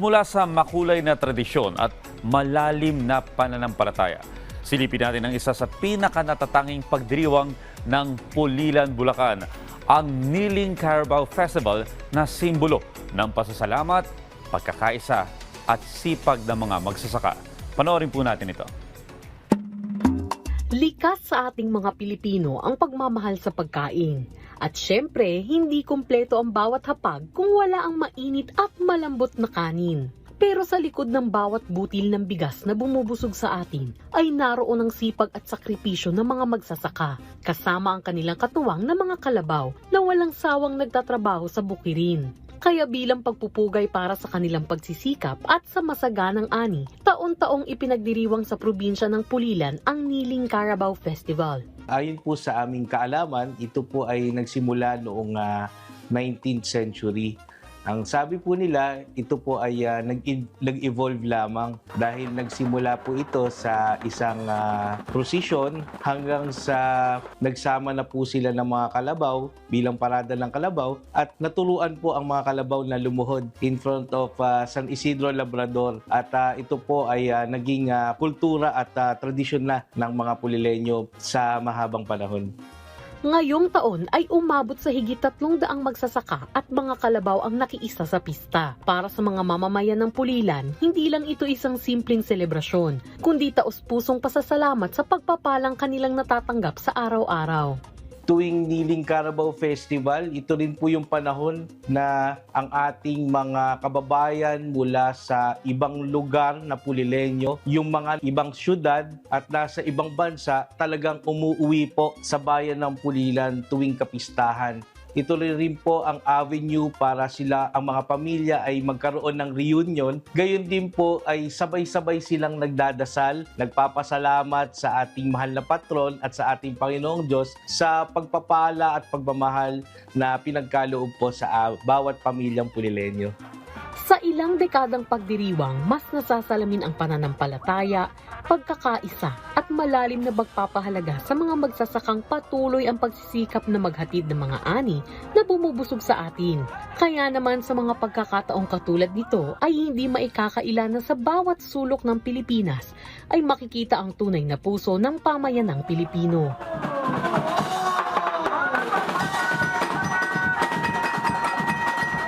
Mula sa makulay na tradisyon at malalim na pananampalataya, silipin natin ang isa sa pinakanatatanging pagdiriwang ng Pulilan, Bulacan, ang Niling Carabao Festival na simbolo ng pasasalamat, pagkakaisa at sipag ng mga magsasaka. Panoorin po natin ito. Likas sa ating mga Pilipino ang pagmamahal sa pagkain. At syempre, hindi kumpleto ang bawat hapag kung wala ang mainit at malambot na kanin. Pero sa likod ng bawat butil ng bigas na bumubusog sa atin, ay naroon ang sipag at sakripisyo ng mga magsasaka, kasama ang kanilang katuwang na mga kalabaw na walang sawang nagtatrabaho sa bukirin. Kaya bilang pagpupugay para sa kanilang pagsisikap at sa masaganang ani, taon-taong ipinagdiriwang sa probinsya ng Pulilan ang Niling Carabao Festival. Ayon po sa aming kaalaman, ito po ay nagsimula noong 19th century. Ang sabi po nila, ito po ay nag-evolve lamang dahil nagsimula po ito sa isang procession hanggang sa nagsama na po sila ng mga kalabaw bilang parada ng kalabaw at naturuan po ang mga kalabaw na lumuhod in front of San Isidro Labrador at ito po ay naging kultura at tradisyon na ng mga Pulileño sa mahabang panahon. Ngayong taon ay umabot sa higit 300 magsasaka at mga kalabaw ang nakiisa sa pista. Para sa mga mamamayan ng Pulilan, hindi lang ito isang simpleng selebrasyon, kundi taos-pusong pasasalamat sa pagpapalang kanilang natatanggap sa araw-araw. Tuwing Niling Carabao Festival, ito rin po yung panahon na ang ating mga kababayan mula sa ibang lugar na Pulileño, yung mga ibang syudad at nasa ibang bansa talagang umuwi po sa bayan ng Pulilan tuwing kapistahan. Ito rin po ang avenue para sila, ang mga pamilya ay magkaroon ng reunion. Gayon din po ay sabay-sabay silang nagdadasal, nagpapasalamat sa ating mahal na patron at sa ating Panginoong Diyos sa pagpapala at pagmamahal na pinagkaloob po sa bawat pamilyang Pulileño. Sa ilang dekadang pagdiriwang, mas nasasalamin ang pananampalataya, pagkakaisa at malalim na pagpapahalaga sa mga magsasakang patuloy ang pagsisikap na maghatid ng mga ani na bumubusog sa atin. Kaya naman sa mga pagkakataong katulad nito ay hindi maikakaila na sa bawat sulok ng Pilipinas ay makikita ang tunay na puso ng pamayanang Pilipino.